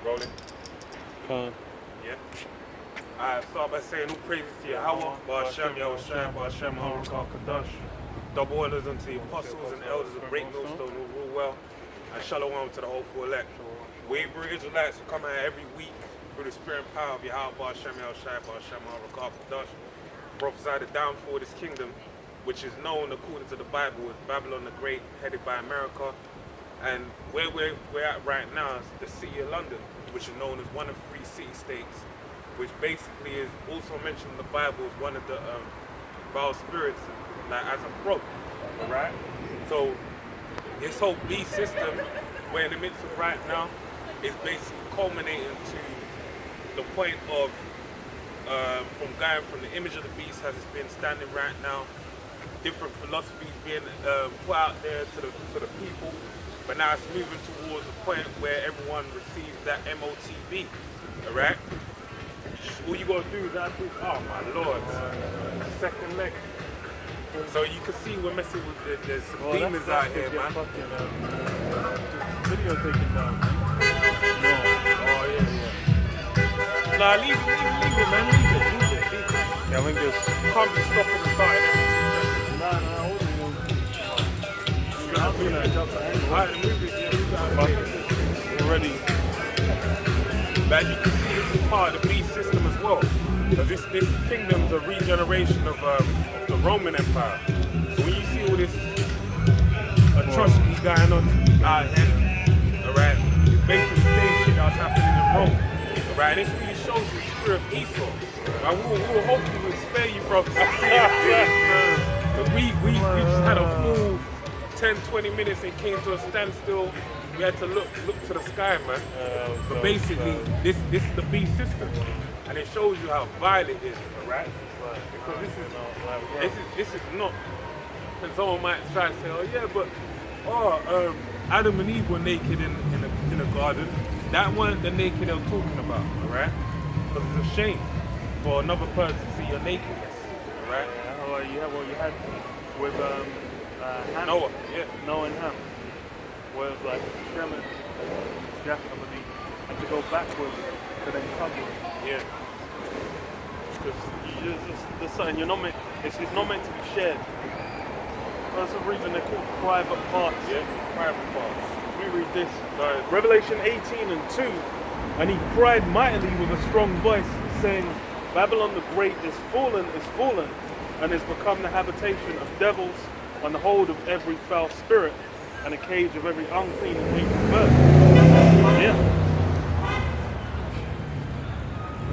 Rolling. Khan. Yeah. Alright, start by saying all praises to Yahweh, Ba'ashem, Yahushua, Ba'ashem, Harakah, Kadash. Double orders unto the apostles and elders of Great Millstone who rule well, and shalom to the hopeful elect. We Hebrew Israelites who come here every week through the spirit and power of Yahweh, Ba'ashem, Yahushua, Ba'ashem, Harakah, Kadash. Prophesy the downfall of this kingdom, which is known according to the Bible as Babylon the Great, headed by America. And where we're at right now is the city of London, which is known as one of 3 city-states, which basically is also mentioned in the Bible as one of the foul spirits, like as a frog, alright? So this whole beast system we're in the midst of right now is basically culminating to the point of from going from the image of the beast as it's been standing right now, different philosophies being put out there to the people, but now it's moving towards a point where everyone receives that MOTB, alright? All you gotta do is actually, oh my lord, second leg. So you can see we're messing with there's some demons out here, man. Video taken down. No. Oh yeah. Nah, leave it, man. Leave it. Yeah, I think this. Can't be stopping and starting everything. Nah, I'll be like, jump the angle. Alright, move it, Already. But you can see this is part of the beast system as well. Because this kingdom's a regeneration of the Roman Empire. So when you see all this atrocity going on out here, alright, it's basically the same shit that was happening in Rome. Alright, and this really shows you the spirit of Esau. Right, we'll hopefully spare you, bro. But we just had a full 10-20 minutes and came to a standstill. We had to look to the sky, man. But basically, this is the beast system, and it shows you how vile it is, alright? Because this is not. And someone might try to say, oh yeah, but Adam and Eve were naked in the garden. That weren't the naked they were talking about, alright? Because it's a shame for another person to see your nakedness, alright? You had with Ham. Noah, yeah. Noah and Ham. Where it's like Shem and Japheth, I believe, and to go backwards to then cover. Yeah. Because there's something you're not meant. It's not meant to be shared. That's the reason they're called private parts. Yeah, private parts. We read this. Revelation 18:2, and he cried mightily with a strong voice, saying, Babylon the Great is fallen, and is become the habitation of devils, and the hold of every foul spirit, and a cage of every unclean and hateful bird. Yeah.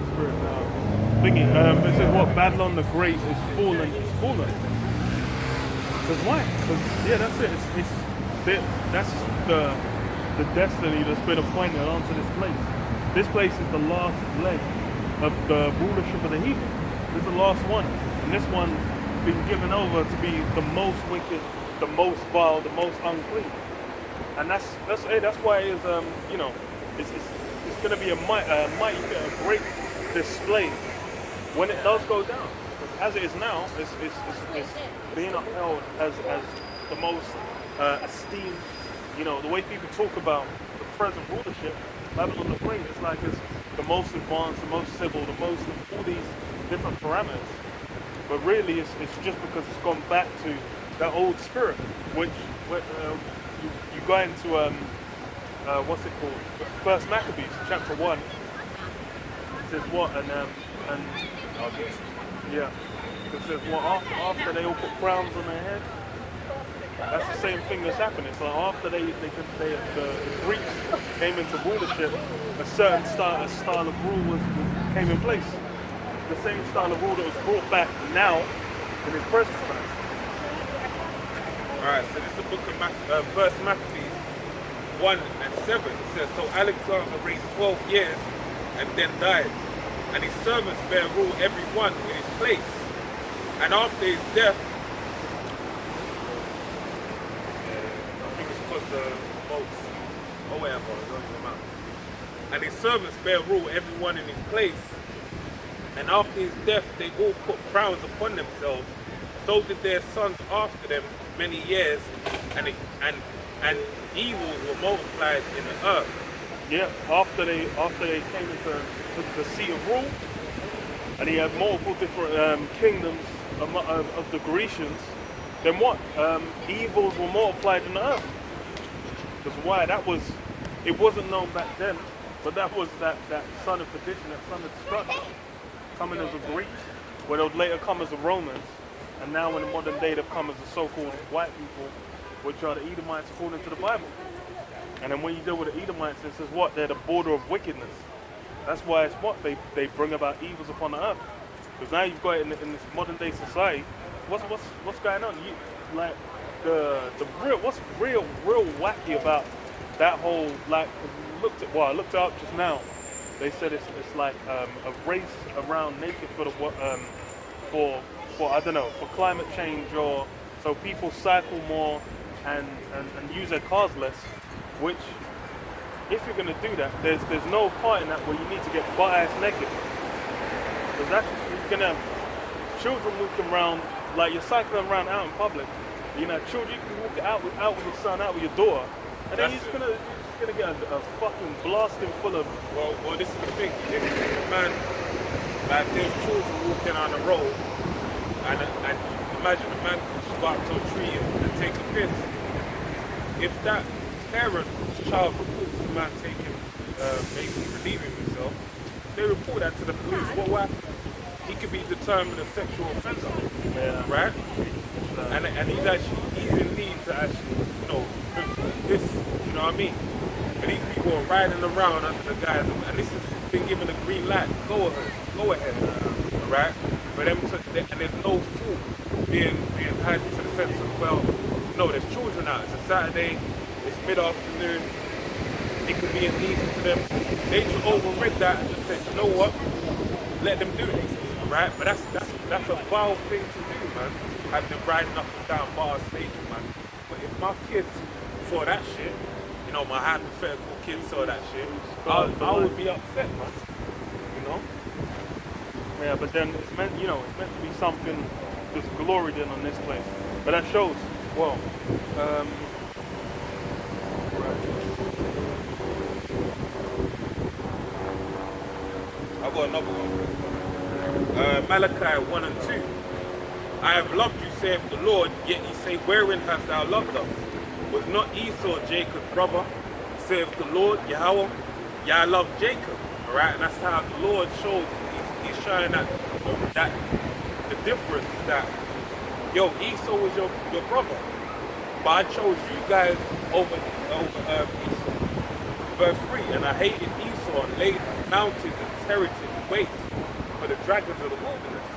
Spirit thingy. It says what? Babylon the Great is fallen. Because why? Because that's it. That's the destiny that's been appointed onto this place. This place is the last leg of the rulership of the heathen. This is the last one, and this one's been given over to be the most wicked, the most vile, the most unclean, and that's why it's it's going to be a great display when it does go down. As it is now, it's being upheld as the most esteemed. The way people talk about the present rulership, Babylon the Great, it's like it's the most advanced, the most civil, the most of all these different parameters. But really, it's just because it's gone back to that old spirit, which you go into what's it called? First Maccabees, chapter 1. It says what yeah. It says what after they all put crowns on their head. That's the same thing that's happening. So after the Greeks came into rulership, a certain style of rule came in place. The same style of rule that was brought back now in his present time. Alright, so this is the book of First Maccabees 1:7. It says, so Alexander reigned 12 years and then died, and his servants bare rule every one in his place. And after his death, I think it's because the boats, or whatever, it doesn't matter. And his servants bare rule every one in his place. And after his death, they all put crowns upon themselves. So did their sons after them many years, and evils were multiplied in the earth. Yeah, after they came into the seat of rule, and he had multiple different kingdoms of the Grecians, then what? Evils were multiplied in the earth. Because why? It wasn't known back then, but that was that son of perdition, that son of destruction, coming as a Greek, where they would later come as the Romans, and now in the modern day they've come as the so-called white people, which are the Edomites according to the Bible. And then when you deal with the Edomites, it says what? They're the border of wickedness. That's why it's what? They bring about evils upon the earth. Because now you've got it in this modern day society. What's going on? Like the what's real wacky about that whole, like, I looked it up just now. They said it's like a race around naked for I don't know, for climate change, or so people cycle more and use their cars less. Which, if you're gonna do that, there's no part in that where you need to get butt-ass naked. Because that's, you're gonna have children walking around, like you're cycling around out in public. You know, children, you can walk out with your son, out with your daughter, and then you're just gonna get a fucking blasting full of. Well, this is the thing. If man, like there's children walking on the road, and imagine a man could go up to a tree and take a piss. If that child reports the man taking, basically relieving himself, they report that to the police. What? He could be determined a sexual offender, right? And he's in need to actually, this, you know what I mean? And these people are riding around under the guise, and this has been given a green light. Go ahead, right? For them to, and there's no fault being had to the sense of, well, no, there's children out. It's a Saturday. It's mid-afternoon, it could be indecent to them. They should overrid that and just say, you know what, let them do it, right? But that's a vile thing to do, man. Have them riding up and down bar stadium, man. But if my kids saw that shit, my hypothetical kids saw that shit, I would be upset, man. Yeah, but then it's meant to be something just gloried in on this place. But that shows, well, I've got another one. Malachi 1 and 2. I have loved you, saith the Lord, yet ye say, wherein hast thou loved us? Was not Esau Jacob's brother, saith the Lord, Yahweh? Yeah, I love Jacob. Alright, and that's how the Lord showed, he's showing that the difference that, Esau was your brother. But I chose you guys over Esau. Verse 3, and I hated Esau and laid his mountains and heritage waste for the dragons of the wilderness.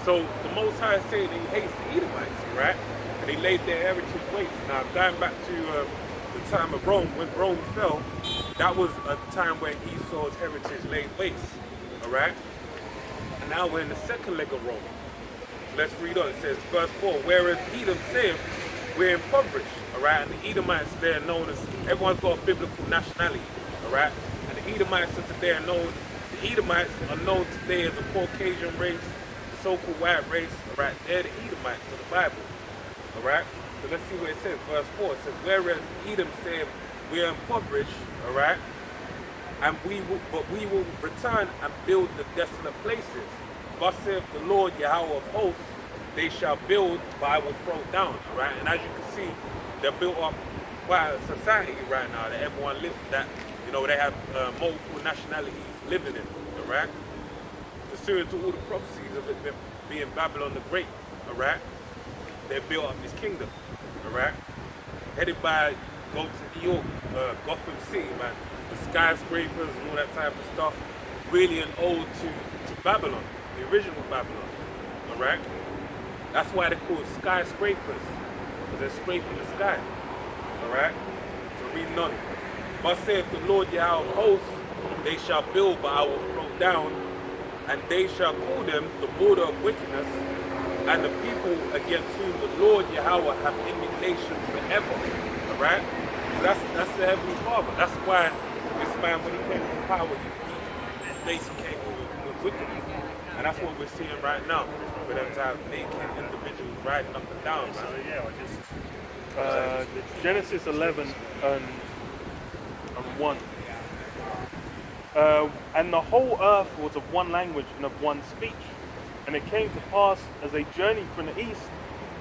So the Most High is saying that he hates the Edomites, right? And he laid their heritage waste. Now, going back to the time of Rome, when Rome fell, that was a time when Esau's heritage laid waste, all right? And now we're in the second leg of Rome. Let's read on. It says, verse 4, whereas Edom saith, we're impoverished, all right? And the Edomites, they're known as, everyone's got a biblical nationality, all right? And the Edomites are today the Edomites are known today as a Caucasian race, so-called white race, all right? They're the Edomites of the Bible, all right? So let's see what it says. Verse 4, it says, whereas Edom said, we are impoverished, all right? And we will return and build the desolate places. Thus saith the Lord Yahweh of hosts, they shall build, but I will throw down, all right? And as you can see, they're built up by a society right now that everyone lives, that, they have multiple nationalities living in, all right? Pursuant to all the prophecies of it being Babylon the Great, all right? They built up this kingdom, all right? Headed by, go to New York, Gotham City, man. The skyscrapers and all that type of stuff, really an ode to Babylon, the original Babylon, all right? That's why they're called skyscrapers, because they're scraping the sky, all right? So reading on. Thus saith the Lord Yahweh of hosts, they shall build, but I will throw down, and they shall call them the border of wickedness, and the people against whom the Lord Yahweh hath indignation forever, all right? So that's the Heavenly Father. That's why this man, when he came to power, he basically came with wickedness. And that's what we're seeing right now, for them to have naked individuals riding up and down, man. Genesis 11 and 1. And the whole earth was of one language and of one speech. And it came to pass as they journeyed from the east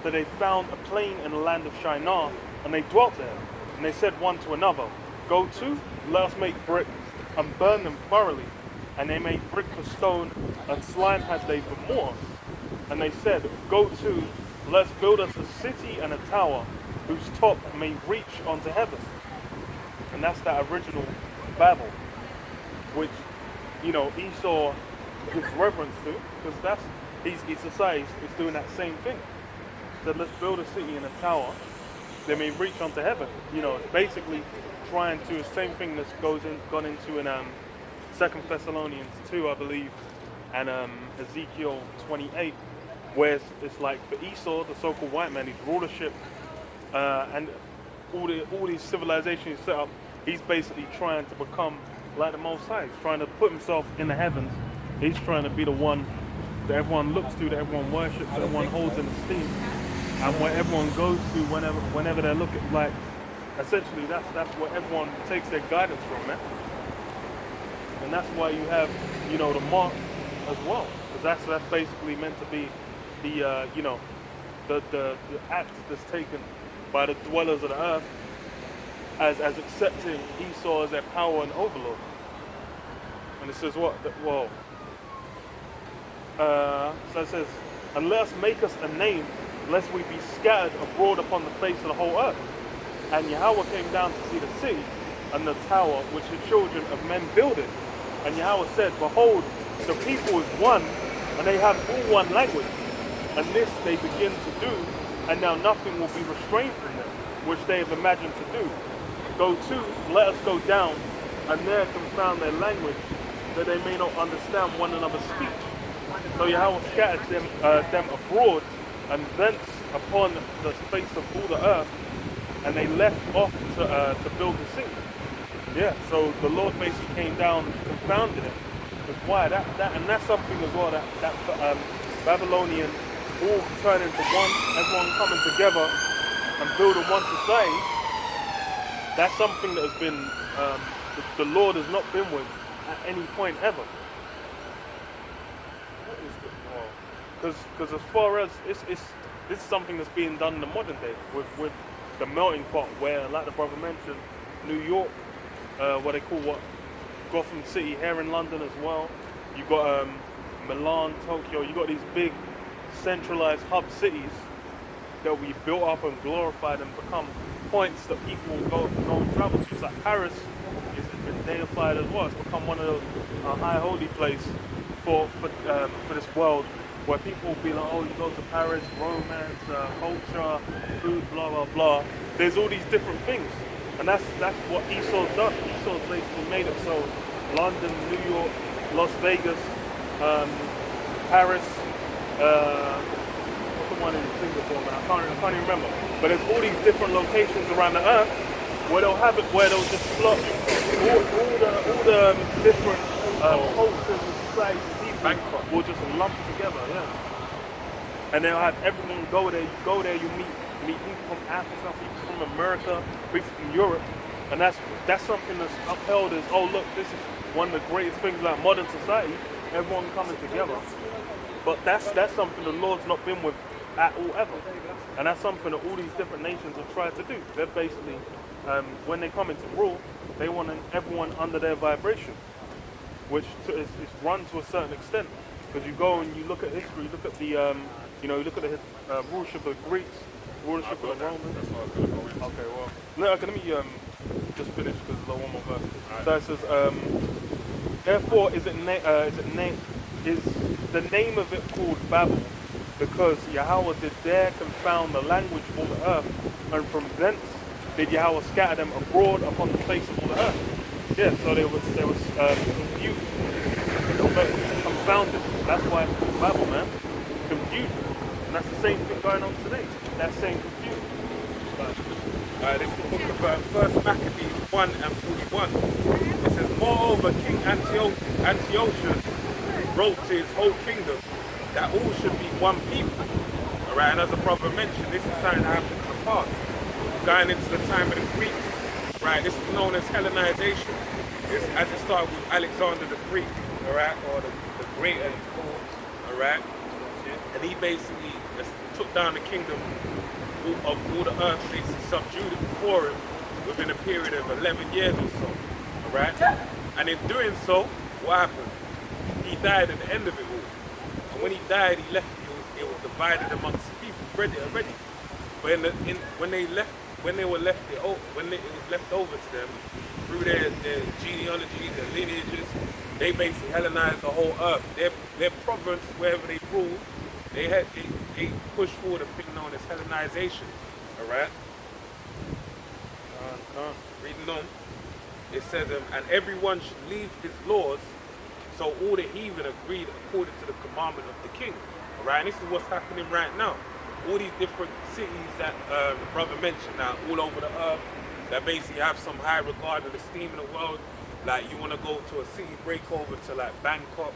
that they found a plain in the land of Shinar, and they dwelt there. And they said one to another, Go to, let us make brick, and burn them thoroughly. And they made brick for stone, and slime had they for mortar. And they said, Go to, let's build us a city and a tower, whose top may reach unto heaven. And that's that original Babel, which, Esau gives reverence to, because he's society is doing that same thing. Said, let's build a city and a tower that may reach unto heaven. It's basically trying to the same thing that's gone into in 2 Thessalonians 2, I believe, and Ezekiel 28, where it's like for Esau, the so-called white man, his rulership and all these civilizations set up, he's basically trying to become like the Most High. He's trying to put himself in the heavens. He's trying to be the one that everyone looks to, that everyone worships, that everyone holds in esteem, and where everyone goes to whenever they're looking. Like, essentially, that's where everyone takes their guidance from, man. And that's why you have, the mark as well, because that's basically meant to be the the act that's taken by the dwellers of the earth as accepting Esau as their power and overlord. And it says what? So it says, and let us make us a name, lest we be scattered abroad upon the face of the whole earth. And Yahweh came down to see the city and the tower which the children of men builded. And Yahweh said, Behold, the people is one, and they have all one language. And this they begin to do, and now nothing will be restrained from them, which they have imagined to do. Go to, let us go down, and there confound their language, that they may not understand one another's speech. So Yahweh scattered them abroad, and thence upon the face of all the earth, and they left off to build the city. Yeah, so the Lord basically came down, confounded it. Because why? And that's something as well, that Babylonian all turn into one, everyone coming together and building one society. That's something that has been, the Lord has not been with at any point ever. What is this? Because as far as, this is something that's being done in the modern day with the melting pot, where, like the brother mentioned, New York, what they call Gotham City here in London as well. You got Milan, Tokyo. You got these big centralized hub cities that will be built up and glorified and become points that people will go and travel to. It's like Paris has been deified as well. It's become one of those high holy place for this world, where people will be like, oh, you go to Paris, romance, culture, food, blah blah blah. There's all these different things. And that's what Esau's done. Esau's basically made it so London, New York, Las Vegas, Paris, what's the one in Singapore, man? I can't even remember. But there's all these different locations around the earth where they'll have it, where they'll just plot all the different cultures and societies, people will just lump together, yeah. And they'll have everyone go there. You go there, you meet people from Africa, people from America, people from Europe, and that's something that's upheld as, oh look, this is one of the greatest things about modern society, everyone coming together. But that's something the Lord's not been with at all ever, and that's something that all these different nations have tried to do. They're basically, when they come into rule, they want everyone under their vibration, which is run to a certain extent. Because you go and you look at history, you look at the, you look at the rulership of the Greeks, rulership of the Romans. That's what I was going to go into. Okay, well, let me just finish because there's one more verse. Right. So it says, therefore is the name of it called Babel, because Yahweh did there confound the language of all the earth, and from thence did Yahweh scatter them abroad upon the face of all the earth. Yeah, so there was confused, confounded. That's why it's called Babel, man. Confusion. And that's the same thing going on today. That same confusion. This is the book of 1 Maccabees 1 and 41. It says, moreover, King Antiochus wrote to his whole kingdom that all should be one people. Alright, and as the brother mentioned, this is something that happened in the past. Going into the time of the Greeks, right? This is known as Hellenization. As it started with Alexander the Great, all right, or the Great as it's called, all right? And he basically took down the kingdom of all the earth, basically subdued it before him within a period of 11 years or so, all right? And in doing so, what happened? He died at the end of it all. And when he died, he left, it was divided amongst the people, already. But when it was left over to them, through their genealogy, their lineages, they basically Hellenized the whole earth. Their province, wherever they ruled, they pushed forward a thing known as Hellenization. All right. Reading on, it says, and everyone should leave his laws. So all the heathen agreed according to the commandment of the king. All right. And this is what's happening right now. All these different cities that the brother mentioned now, all over the earth, that basically have some high regard and esteem in the world. Like you want to go to a city break over to like Bangkok,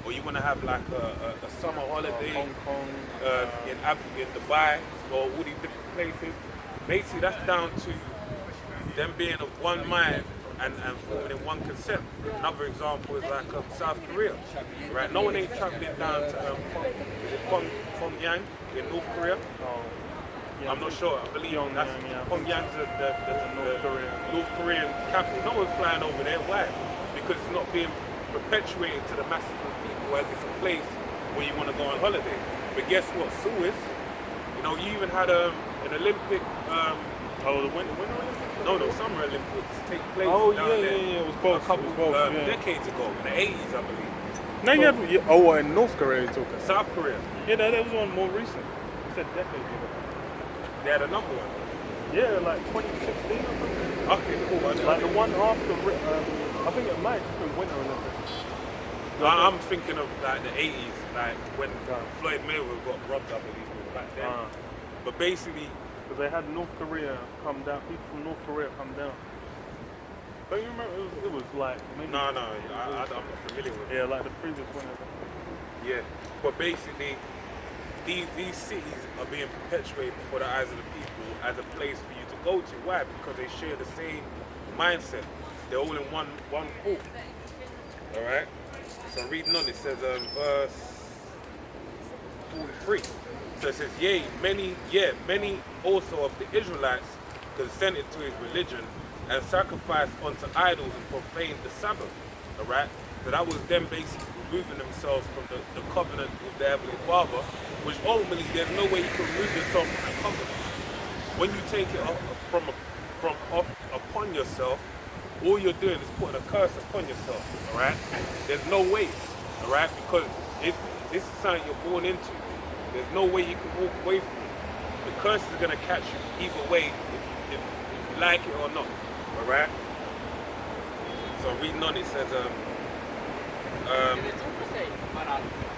or you want to have like a summer holiday Hong Kong, in Dubai, or all these different places. Basically, that's down to them being of one mind and forming in one consent. Another example is like South Korea, right? No one ain't traveling down to Pyongyang in North Korea. I'm not sure. I believe that's Pyongyang's the North Korean capital. No one's flying over there. Why? Because it's not being perpetuated to the masses of people as it's a place where you want to go on holiday. But guess what? Suez, you even had an Olympic. the Winter Olympics? No, Summer Olympics take place. It was both. Decades ago, in the 80s, I believe. No, in North Korea you're talking? South Korea. Yeah, that was one more recent. You said decades ago. They had another one. Yeah, like 2016 or something. Okay, cool. Like the one after, I think it might have been Winter Olympics. I'm thinking of like the 80s, like when Floyd Mayweather got robbed, I believe, back then. But basically, because they had North Korea come down, people from North Korea come down. Don't you remember? It was like maybe. No, I'm not familiar with it. Yeah, like the previous winner. Yeah, but basically, these cities are being perpetuated before the eyes of the people as a place for you to go to. Why? Because they share the same mindset. They're all in one thought. All right. So reading on, it says verse 43. So it says, many also of the Israelites consented to his religion and sacrificed unto idols and profaned the Sabbath. All right. So that was them basically removing themselves from the covenant with the Heavenly Father, which ultimately there's no way you can remove yourself from that covenant. When you take it off upon yourself, all you're doing is putting a curse upon yourself, all right? There's no way, all right? Because this is something you're born into. There's no way you can walk away from it. The curse is going to catch you either way if you like it or not, all right? So reading on, it says,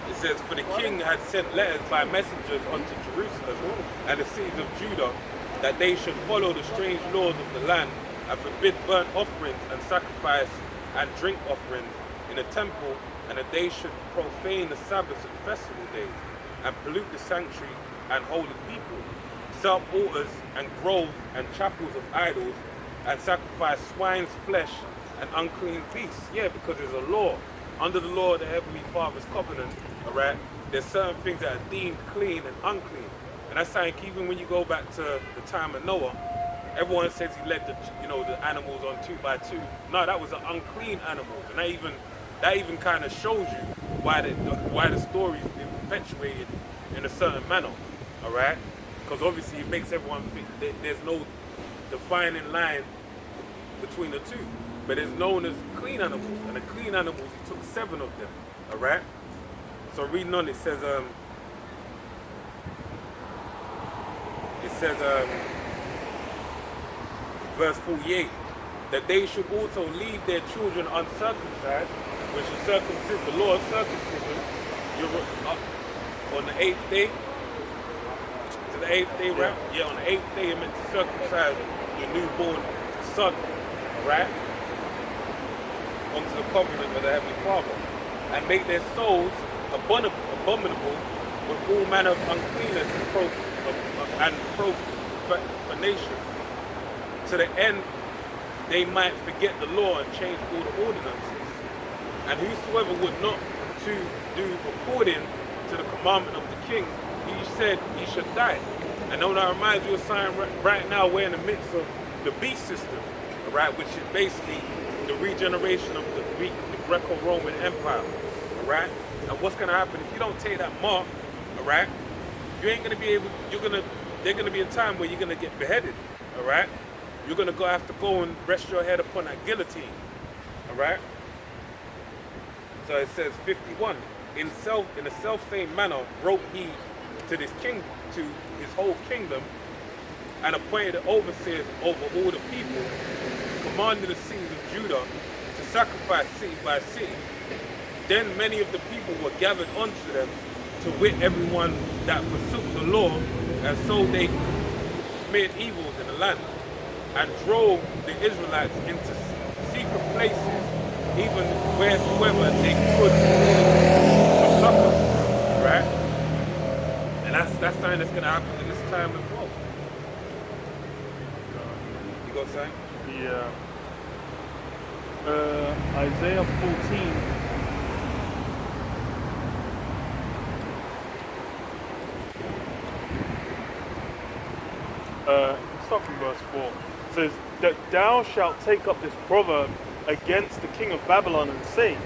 it says, for the king had sent letters by messengers unto Jerusalem and the cities of Judah that they should follow the strange laws of the land and forbid burnt offerings and sacrifice and drink offerings in the temple, and that they should profane the Sabbaths and festival days and pollute the sanctuary and holy people, set up altars and groves and chapels of idols, and sacrifice swine's flesh and unclean beasts. Yeah, because there's a law. Under the law of the Heavenly Father's covenant, all right, there's certain things that are deemed clean and unclean. And that's like even when you go back to the time of Noah, everyone says he led the animals on 2 by 2. No, that was an unclean animal. And that even kind of shows you why the story's been perpetuated in a certain manner, all right? Because obviously it makes everyone think that there's no defining line between the two. But it's known as clean animals, and the clean animals, he took 7 of them, all right? So reading on, it says, verse 48, that they should also leave their children uncircumcised, which is circumcision, the law of circumcision, on the 8th day. To the 8th day, right? Yeah, on the 8th day, it meant to circumcise your newborn son, all right? Onto the covenant of the Heavenly Father, and make their souls abominable with all manner of uncleanness and profanation, to the end they might forget the law and change all the ordinances. And whosoever would not to do according to the commandment of the king, he said he should die. And now that reminds you of something right now we're in the midst of the beast system, all right, which is basically the regeneration of the Greco-Roman Empire, all right? And what's gonna happen if you don't take that mark, all right? You ain't gonna be able. There's gonna be a time where you're gonna get beheaded, all right? You're gonna have to go and rest your head upon that guillotine, all right? So it says 51. In the self-same manner wrote he to this king, to his whole kingdom, and appointed overseers over all the people, commanding the cities of Judah to sacrifice city by city. Then many of the people were gathered unto them, to wit everyone that forsook the law, and so they made evils in the land, and drove the Israelites into secret places, even wheresoever they could for succor, right? And that's something that's gonna happen in this time as well. You got something? Yeah. Isaiah 14. Start from verse 4. It says, that thou shalt take up this proverb against the king of Babylon and say,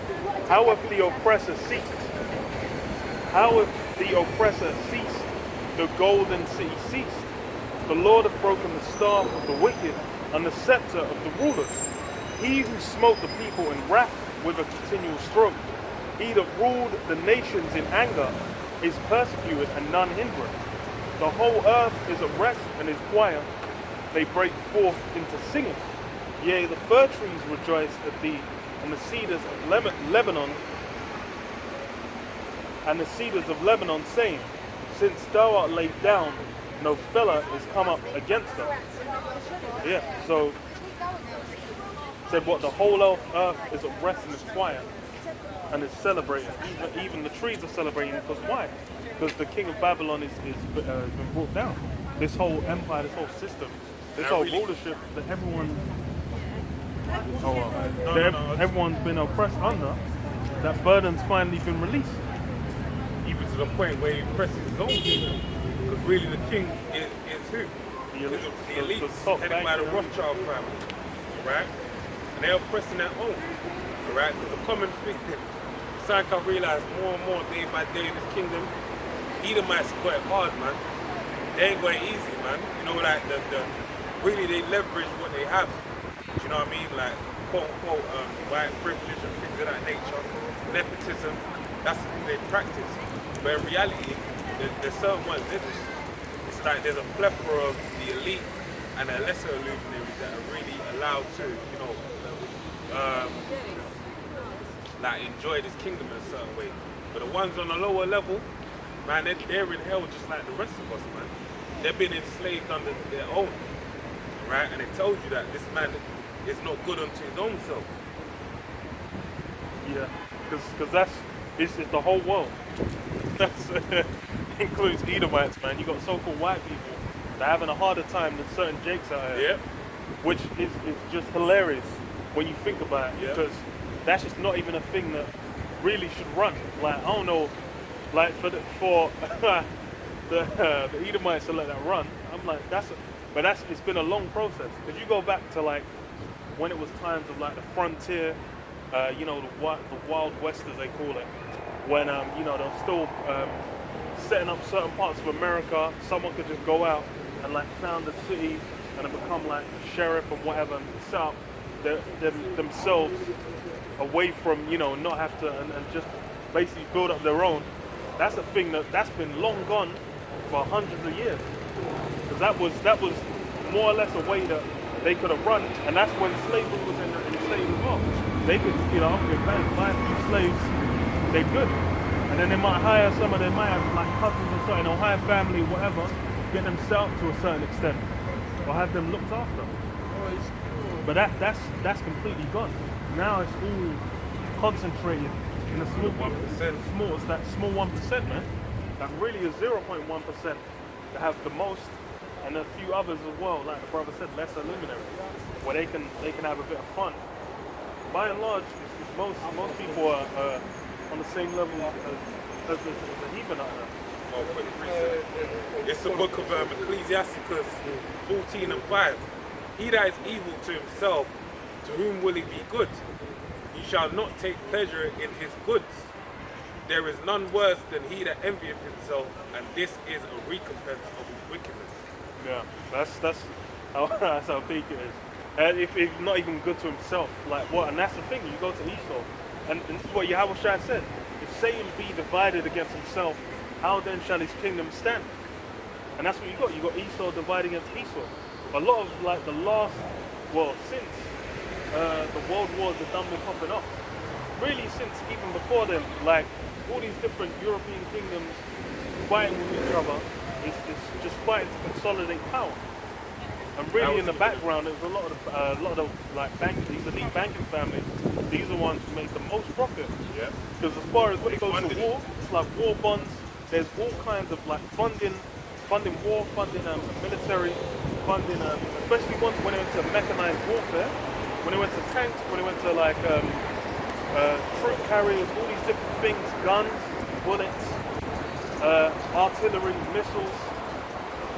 how hath the oppressor ceased? How hath the oppressor ceased? The golden city ceased. The Lord hath broken the staff of the wicked and the scepter of the rulers. He who smote the people in wrath with a continual stroke. He that ruled the nations in anger is persecuted and none hindereth. The whole earth is at rest and is quiet. They break forth into singing. Yea, the fir trees rejoice at thee, and the cedars of Lebanon, saying, since thou art laid down, no fellow is come up against us. Yeah, so said what, the whole earth is at rest and is quiet and is celebrating. Even the trees are celebrating, because why? Because the king of Babylon is been brought down. This whole empire, this whole system, this whole rulership that everyone's been oppressed under, that burden's finally been released. Even to the point where he oppresses his own kingdom. Because really the king is who? The elite, headed by the Rothschild family, right? And they're oppressing their own, right? Because the common thing, Sanka realize more and more day by day in this kingdom, Edomites got it hard, man. They ain't got it easy, man. You know, like really they leverage what they have. Do you know what I mean? Like quote unquote white privilege and things of that nature, nepotism. That's the thing they practice. But in reality, there's certain ones. It's like there's a plethora of the elite and the lesser illuminaries that are really allowed to, you know, like enjoy this kingdom in a certain way. But the ones on the lower level, man, they're in hell just like the rest of us, man. They've been enslaved under their own, right? And it tells you that this man is not good unto his own self. Yeah, because this is the whole world. That's includes Edomites, man. You got so-called white people that are having a harder time than certain Jakes out here. Yeah. Which is just hilarious when you think about it, Yeah. because that's just not even a thing that really should run. Like, I don't know, like for the Edomites to let that run, I'm like, it's been a long process. Because you go back to like when it was times of like the frontier, you know, the Wild West as they call it, when you know, they're still setting up certain parts of America. Someone could just go out and like found a city and then become like a sheriff or whatever and set up themselves away from, you know, not have to and just basically build up their own. That's a thing that's been long gone for hundreds of years. Because that was more or less a way that they could have run, and that's when slavery was in state as well. They could, you know, buy a few slaves, they're good. And then they might hire they might have like cousins or something, or hire family, whatever, get them set up to a certain extent, or have them looked after. But that's completely gone. Now it's all concentrated in the small 1%. That small 1%, man. That really is 0.1% that have the most, and a few others as well, like the brother said, lesser luminaries. where they can have a bit of fun. By and large, most people are on the same level as the heathen out there. Oh, quick reset. It's the book of Ecclesiasticus 14 and 5. He that is evil to himself, to whom will he be good? He shall not take pleasure in his goods. There is none worse than he that envieth himself, and this is a recompense of his wickedness. Yeah, that's how big it is. And if not even good to himself, like what? And that's the thing. You go to Esau, and this is what Yahweh Shai said: if Satan be divided against himself, how then shall his kingdom stand? And that's what you got. You got Esau divided against Esau. A lot of like the last, since the world wars have done been popping up. Really, since even before then, like all these different European kingdoms fighting with each other, it's just fighting to consolidate power. And really, in the background, there's a lot of like these elite banking families. These are the ones who make the most profit. Yeah. Because as far as when it goes to war, it's like war bonds. There's all kinds of like funding war, funding military, funding, especially ones when it went to mechanized warfare, when it went to tanks, when it went to like troop carriers, all these different things, guns, bullets, artillery, missiles,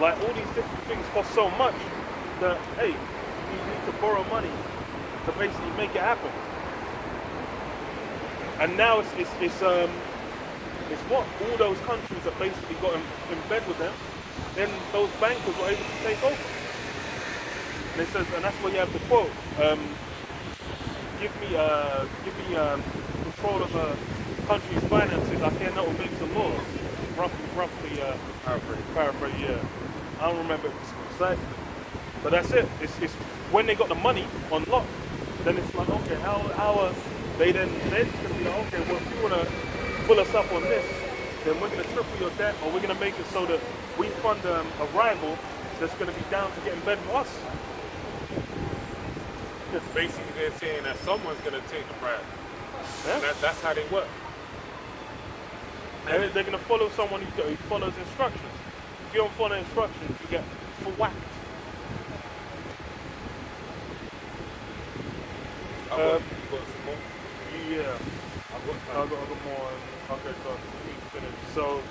like all these different things cost so much that, hey, you need to borrow money to basically make it happen. And now it's what all those countries that basically got in bed with them, then those bankers were able to take over. And it says, and that's where you have the quote: give me control of a country's finances. I care not what makes the laws. Roughly paraphrase. Yeah, I don't remember it precisely, but that's it. It's when they got the money on lock, then it's like, okay, how are they then going to be like, okay, well, if you want to pull us up on this, then we're going to triple your debt, or we're going to make it so that we fund a rival that's going to be down to get in bed with us. Basically, they're saying that someone's going to take the bribe. Yeah? That's how they work. And they're going to follow someone who follows instructions. If you don't follow instructions, you get whacked. You got some more? Yeah. I got more. Okay, so finish. So,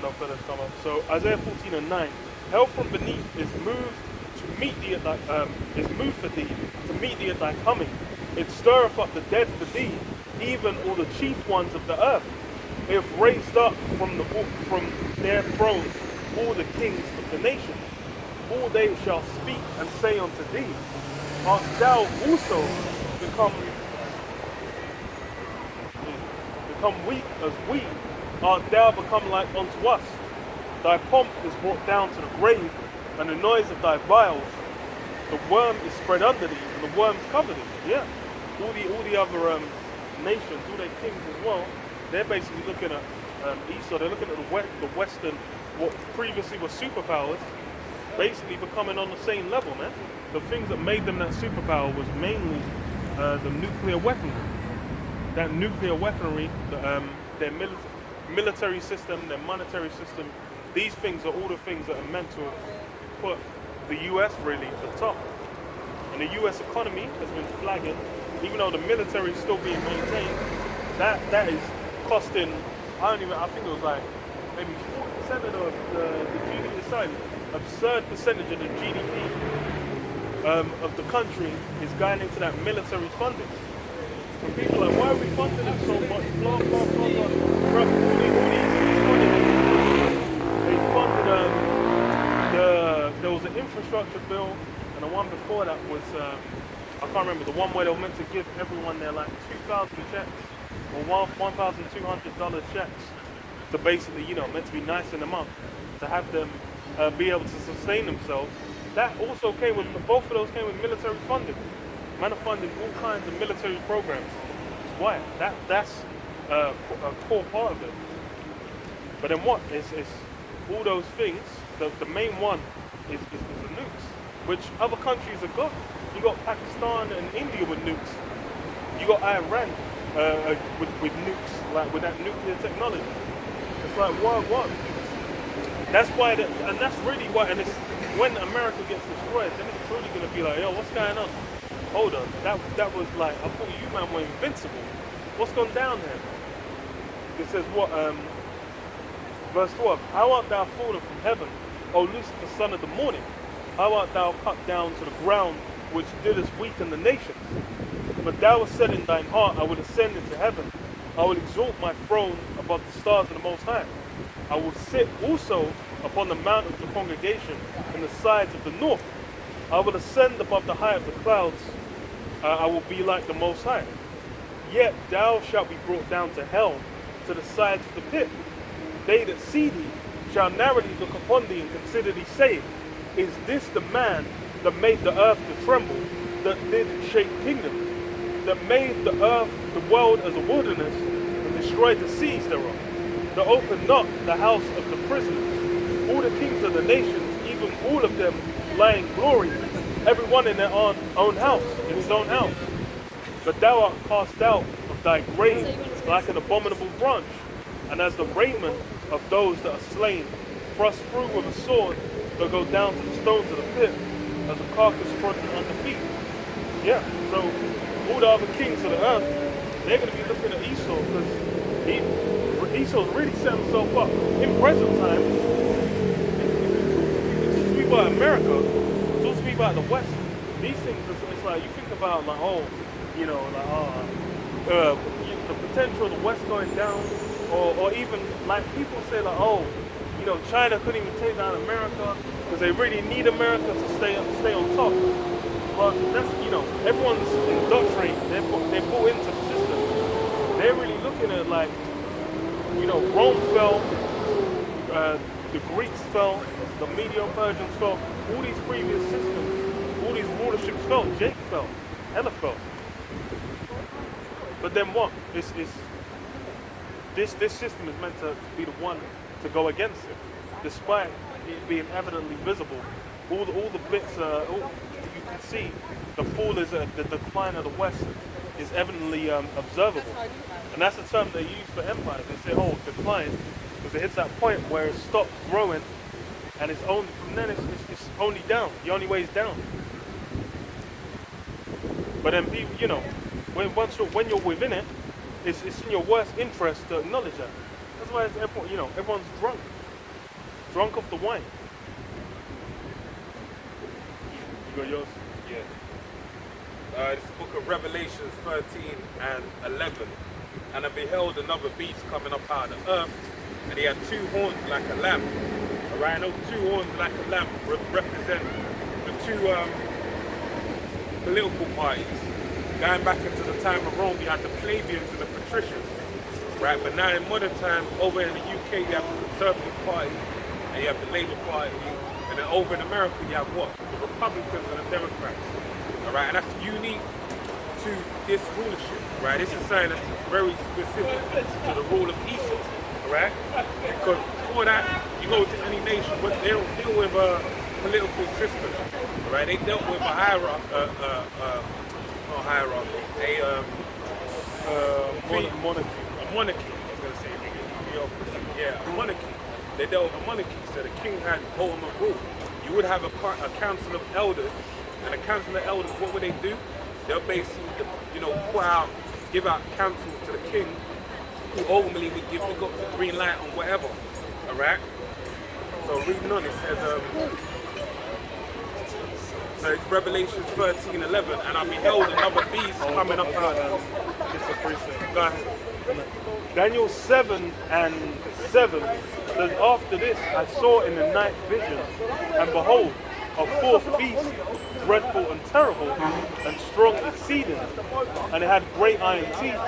no further come up. So Isaiah 14 and 9. Hell from beneath is moved to meet thee at thy is moved for thee to meet thee at thy coming. It stirreth up the dead for thee, even all the chief ones of the earth. They have raised up from their thrones all the kings of the nations. All they shall speak and say unto thee, art thou also become weak as we? Art thou become like unto us? Thy pomp is brought down to the grave, and the noise of thy vials. The worm is spread under thee, and the worms cover thee. Yeah. All the other nations, all their kings as well, they're basically looking at Esau. They're looking at the Western, what previously were superpowers, basically becoming on the same level, man. The things that made them that superpower was mainly the nuclear weaponry. That nuclear weaponry, their military system, their monetary system, these things are all the things that are meant to put the US really at the top. And the US economy has been flagging, even though the military is still being maintained, that is costing, I think it was like maybe 40% of the GDP, sorry, absurd percentage of the GDP of the country is going into that military funding. And people are like, why are we funding it so much? Blah, blah, blah, blah. Bro, all these funding. They funded, there was an infrastructure bill, and the one before that was, I can't remember, the one where they were meant to give everyone their like 2,000 checks, or $1,200 checks, to basically, meant to be nice in a month, to have them be able to sustain themselves. That also came with, both of those came with military funding. Man are funding all kinds of military programs. Why? That's a core part of it. But then what? It's all those things, the main one is the nukes, which other countries have got. You got Pakistan and India with nukes. You got Iran with nukes, like with that nuclear technology. It's like, what? That's why, and that's really why, and when America gets destroyed, then it's truly gonna be like, yo, what's going on? Hold on, that was like, I thought you man were invincible. What's gone down here? It says what? Verse 12. How art thou fallen from heaven, O Lucifer, son of the morning? How art thou cut down to the ground, which didst weaken the nations? But thou hast said in thine heart, I will ascend into heaven. I will exalt my throne above the stars of the Most High. I will sit also upon the mount of the congregation in the sides of the north. I will ascend above the height of the clouds. I will be like the Most High. Yet thou shalt be brought down to hell, to the sides of the pit. They that see thee shall narrowly look upon thee and consider thee, saying, is this the man that made the earth to tremble, that did shake kingdoms, that made the earth, the world as a wilderness, and destroyed the seas thereof, that opened not the house of the prisoners, all the kings of the nations, even all of them lie in glory, every one in their own house, in his own house. But thou art cast out of thy grave like an abominable branch, and as the raiment of those that are slain, thrust through with a sword, that go down to the stones of the pit, as a carcass trodden under feet. Yeah, so all the other kings of the earth, they're going to be looking at Esau, because Esau's really set himself up. In present time, it talks to me about America, it talks to me about the West. These things, it's like, you think about, like, oh, you know, like, the potential of the West going down, or even, like, people say, like, oh, you know, China couldn't even take down America because they really need America to stay on top. But that's, you know, everyone's indoctrinated. They're bought into the system. They're really looking at, like, you know, Rome fell, the Greeks fell, the Medo-Persians fell, all these previous systems, all these rulerships fell, Jake fell, Ella fell. But then what? This system is meant to be the one to go against it, despite it being evidently visible. All the bits, you can see the fall is the decline of the West is evidently observable, and that's the term they use for empire. They say, oh, decline, because it hits that point where it stops growing, and it's only from then it's only down. The only way is down. But then people, you know, when you're within it, it's in your worst interest to acknowledge that. That's why everyone, you know, everyone's drunk off the wine. You got yours? Yeah. This is the book of Revelations 13 and 11. And I beheld another beast coming up out of the earth, and he had two horns like a lamb. Alright, and those two horns like a lamb represent the two political parties. Going back into the time of Rome, you had the plebeians and the patricians, right? But now in modern time, over in the UK, you have the Conservative Party, and you have the Labour Party, and then over in America, you have what? The Republicans and the Democrats, all right? And that's unique to this rulership, right? This is something that's very specific to the rule of Esau, all right? Because before that, you go to any nation, but they don't deal with a political system, all right? They dealt with a hierarchy, a monarchy. I was gonna say, a monarchy. They dealt with a monarchy, so the king had ultimate rule. You would have a council of elders, and a council of elders, what would they do? They'll basically, you know, give out counsel to the king, who ultimately would give the green light on whatever. All right. So reading on, it says. So it's Revelations 13:11, and I beheld another beast coming up out of Go ahead. Daniel 7 and 7 says, after this I saw in the night vision, and behold, a fourth beast, dreadful and terrible, and strong exceeding, and it had great iron teeth.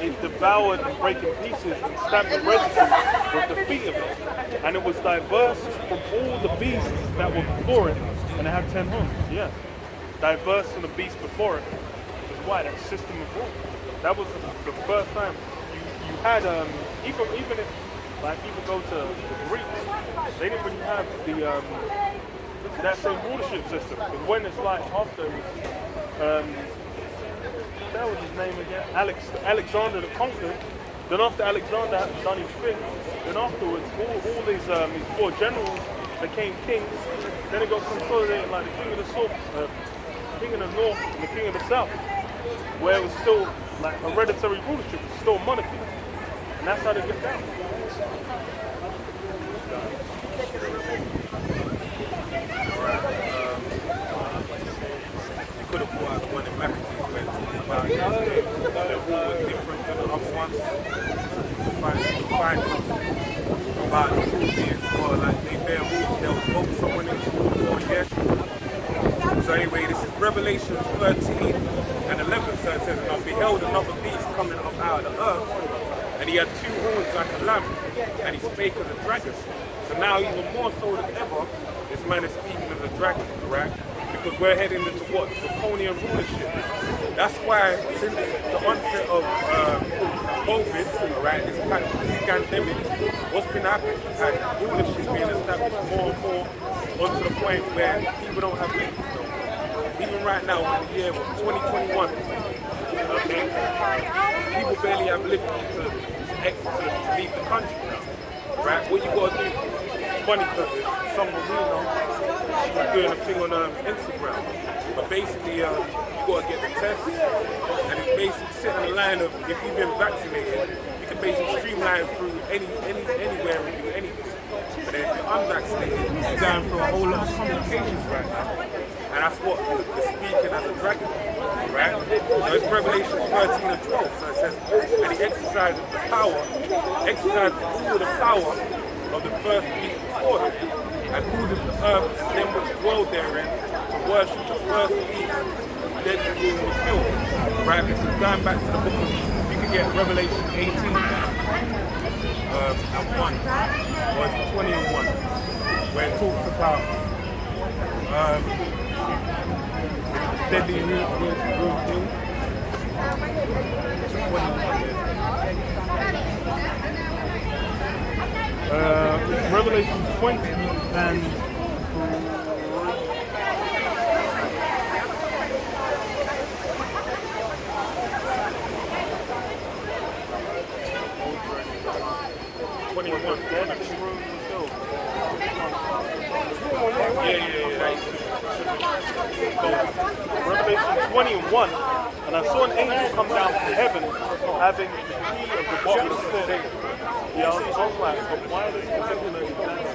It devoured and brake in pieces, and stamped the residue with the feet of it. And it was diverse from all the beasts that were before it, and it had 10 horns. Yeah, diverse from the beast before it. Which is why that system of rule. That was the first time you had even if like people go to the Greeks, they didn't really have the that same rulership system. Because when it's like after that was his name again, Alexander the Conqueror. Then after Alexander had done his thing, then afterwards all these four generals became kings. Then it got consolidated like the king of the south, king of the north, and the king of the south, where it was still like hereditary rulership, it's still monarchy, and that's how they get down. Could have brought one in Maccabees where it talks about the rule was different than the other ones. Find about the rule being more like they'll vote someone into rule for a year. So anyway, this is Revelation 13 and 11. So it says, and I beheld another beast coming up out of the earth, and he had two horns like a lamb, and he spake as a dragon. So now even more so than ever, this man is speaking as a dragon, right? Because we're heading into what? Draconian rulership. That's why since the onset of COVID, right, this pandemic, what's been happening is that rulership being established more and more onto the point where people don't have leaders though. Even right now in the year of 2021, okay, people barely have liberty to leave the country now. Right? What you gotta do, it's funny because someone we know, she was doing a thing on Instagram. But basically, you gotta get the test, and it's basically sit on the line of if you've been vaccinated, you can basically streamline through anywhere and do anything. But then if you're unvaccinated, you're going through a whole lot of complications right now. And that's what the speaking as a dragon, right? So it's Revelation 13 and 12. So it says, and he exercises the power, exercises all the power of the first beast before him, and causes the earth and them which dwell therein to worship the first beast, dead and being was killed. Right? This is going back to the book of, you can get Revelation 18 and 1, or it's 20 and 1, where it talks about deadly new thing. Revelation 20 and 21. Revelation 20 and 1, and I saw an angel come down from heaven having the key of the bottomless pit. Yeah, I was like, but why are they particular events?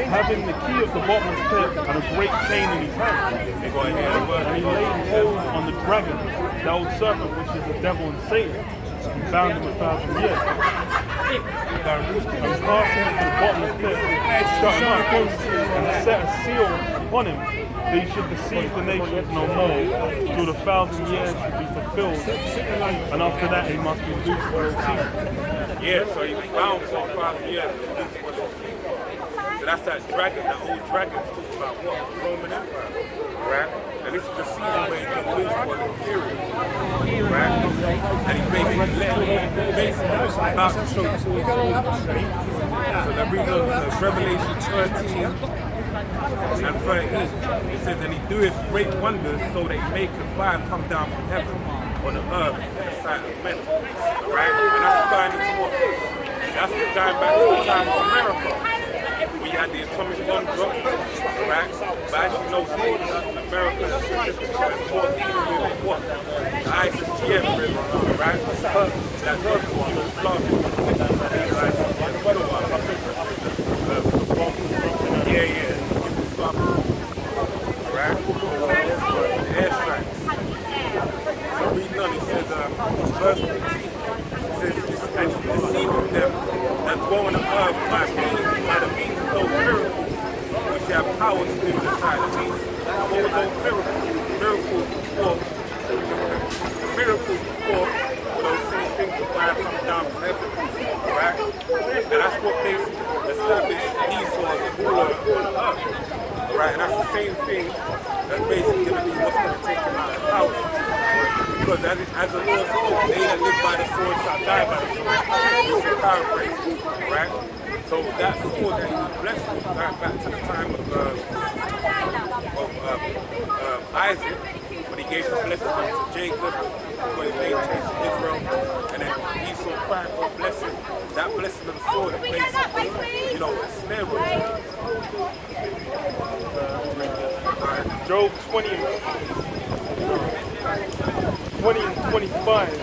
Having the key of the bottomless pit and a great chain in his hand. And he laid hold on the dragon, the old serpent, which is the devil and Satan, and bound him 1,000 years. And cast him into the bottomless pit, shut him up, and set a seal upon him, that he should deceive the nations no more, till the 1,000 years should be fulfilled, and after that he must be loosed for his season. Yeah, so he was bound for 1,000 years. So that's that dragon, that old dragon talking about what? The Roman Empire, right? And this is the season where he got loose for the period, right? And he basically about to show two. So that brings us to Revelation 13 and 13. It says, and he doeth great wonders, so that he maketh fire come down from heaven on the earth in the sight of men, right? And that's going into what? That's going back to the time of America. We had the atomic bomb drop, right? But as you know, America is more dealing with what? The ICTM, right? That drug war, Islam. Yeah. Right? Airstrikes. So reading on, it says, verse 15, it says, and he deceived them that dwell on the earth by the means of those miracles, which have power to do in the side of these. What was those miracles? Miracles before were those same things of fire coming down from heaven, right? And that's what basically established Esau as the ruler on the earth, right? And that's the same thing that's basically going to be what's going to take him out of power. Because as the Lord spoke, they that live by the sword shall die by the sword. This is paraphrasing, right? So that sword that he was blessed with, back to the time of Isaac, when he gave the blessing to Jacob, got his name changed to Israel, and then Esau cried for a blessing. That blessing of the sword basically, ensnared him. Job 20 and 25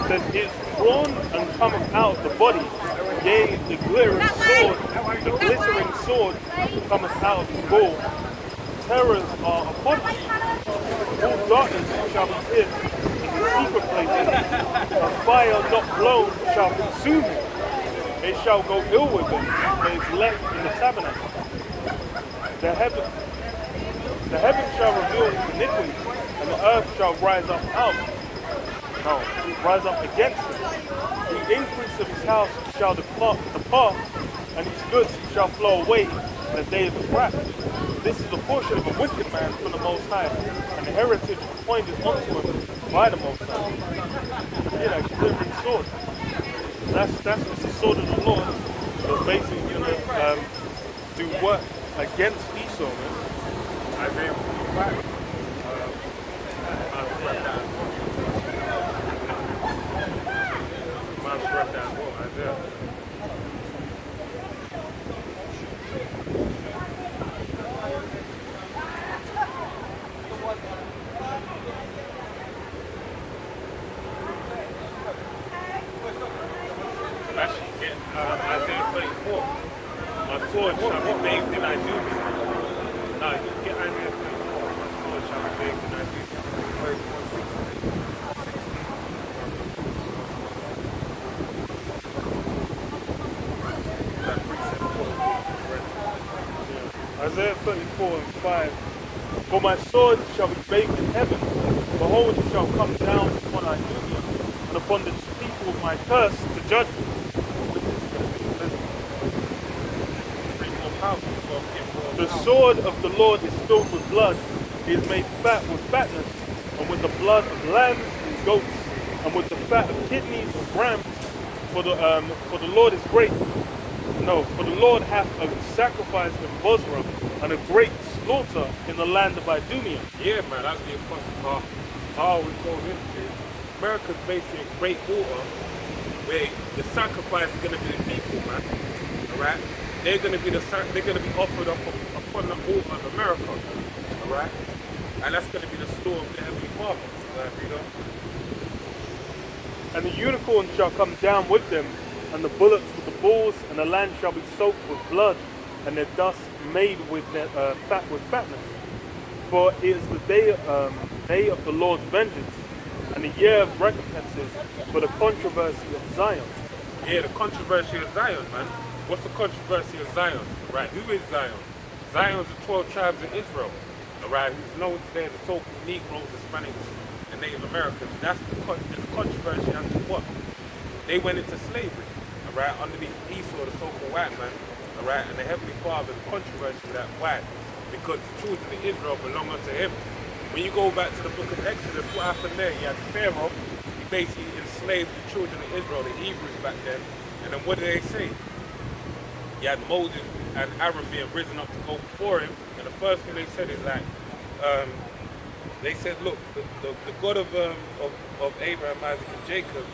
says, "It's drawn and cometh out the body, yea, the glittering sword cometh out of the ball. Terrors are upon me. All darkness shall be hid in the secret places. A fire not blown shall consume it. It shall go ill with them that is left in the tabernacle. The heaven shall reveal his iniquity, and the earth shall rise up against him. The increase of his house shall depart, and his goods shall flow away in the day of his wrath. This is the portion of a wicked man from the Most High, and the heritage appointed unto him by the Most High." Yeah, that's a glittering sword. That's the sword of the Lord. That's basically going to do work against Esau, man. Isaiah 45. Isaiah. Actually, get Isaiah 34. My sword shall be bathed in thy dew. No, you get Isaiah 34. My sword shall be bathed in thy dew. 34, 16. Isaiah 34 and 5. "For my sword shall be bathed in heaven. Behold, it shall come down upon Idumean and upon the people of my curse to judge them." "The sword of the Lord is filled with blood. He is made fat with fatness, and with the blood of lambs and goats, and with the fat of kidneys and rams. For the Lord is great. No, for the Lord hath a sacrifice in Bozrah, and a great slaughter in the land of Idumea." Yeah, man, that's the Apostle Paul we go into. America's basically a great order where the sacrifice is going to be the people, man. All right, they're going to be offered up upon the altar of America. All right, and that's going to be the store of the Heavenly Father. "And the unicorn shall come down with them, and the bullocks with the bulls, and the land shall be soaked with blood, and their dust made with their fat with fatness. For it is the day of the Lord's vengeance, and the year of recompenses for the controversy of Zion." Yeah, the controversy of Zion, man. What's the controversy of Zion? Right, who is Zion? Zion's the 12 tribes of Israel. All right, who's known today as the so-called Negroes, Hispanics, and Native Americans. That's the controversy as to what? They went into slavery, all right, underneath Esau, the so-called white man, all right, and the Heavenly Father, the controversy of that white, because the children of Israel belong unto him. When you go back to the book of Exodus, what happened there? You had Pharaoh, he basically enslaved the children of Israel, the Hebrews back then, and then what did they say? You had Moses and Aaron being risen up to go before him, and the first thing they said is like, they said, look, the God of Abraham, Isaac, and Jacob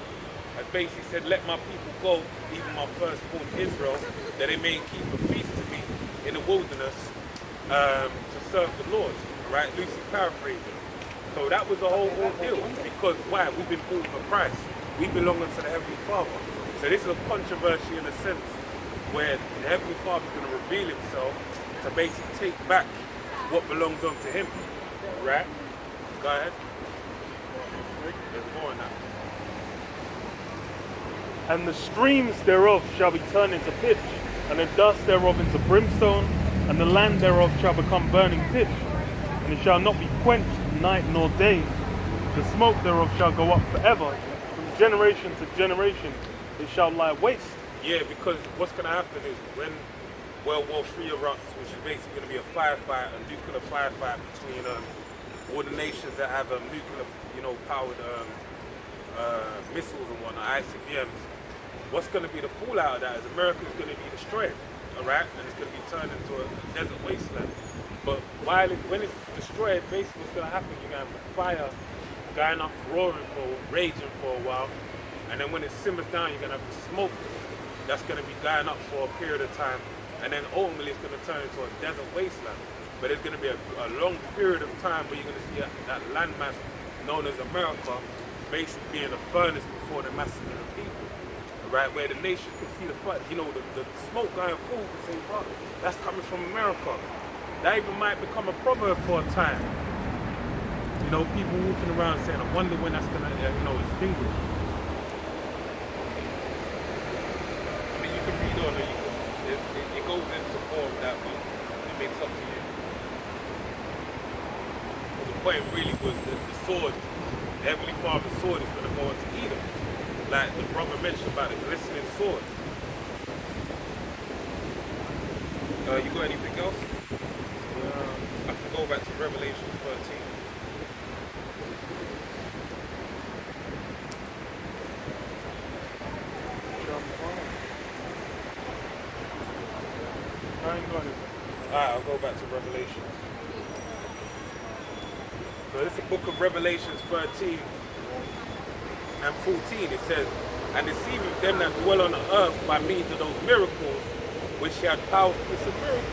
has basically said, let my people go, even my firstborn Israel, that they may keep a feast to me in the wilderness to serve the Lord, right? Loosely paraphrasing. So that was a whole ordeal, because why? We've been bought for price. We belong unto the Heavenly Father. So this is a controversy in a sense where the Heavenly Father is going to reveal himself to basically take back what belongs unto him, right? Go ahead. There's more in that. "And the streams thereof shall be turned into pitch, and the dust thereof into brimstone, and the land thereof shall become burning pitch, and it shall not be quenched night nor day. The smoke thereof shall go up forever, from generation to generation it shall lie waste." Yeah, because what's going to happen is when World War III erupts, which is basically going to be a firefight, a nuclear firefight between all the nations that have nuclear, powered missiles and whatnot, ICBMs. What's going to be the fallout of that is America's going to be destroyed, all right, and it's going to be turned into a desert wasteland. But when it's destroyed, basically what's going to happen, you're going to have the fire going up, raging for a while. And then when it simmers down, you're going to have the smoke that's going to be going up for a period of time. And then ultimately it's going to turn into a desert wasteland. But it's going to be a long period of time where you're going to see that landmass known as America basically being a furnace before the masses of the people. Right, where the nation can see the smoke going forward and say, wow, that's coming from America. That even might become a proverb for a time. You know, people walking around saying, I wonder when that's going to, extinguish. I mean, you can read on it, it goes into more of that, but it makes up to you. But the point really was that the sword, the Heavenly Father's sword is going to go into Edom. Like the brother mentioned about the glistening sword. You got anything else? I can go back to Revelation 13. Alright, I'll go back to Revelation. So this is the book of Revelations 13 and 14. It says, and deceiving them that dwell on the earth by means of those miracles which he had power, it's a miracle,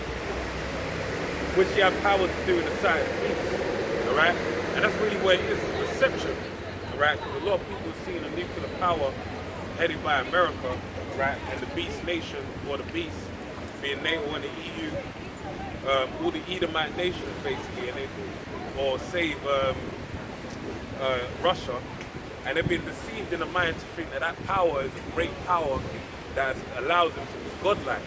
which he had power to do in the sight of the beast. Alright? And that's really what it is, perception. Alright? Because a lot of people have seen a nuclear power headed by America, right? And the beast nation, or the beast, being NATO and the EU, all the Edomite nations basically, and they or save Russia. And they've been deceived in the mind to think that that power is a great power that allows them to be godlike.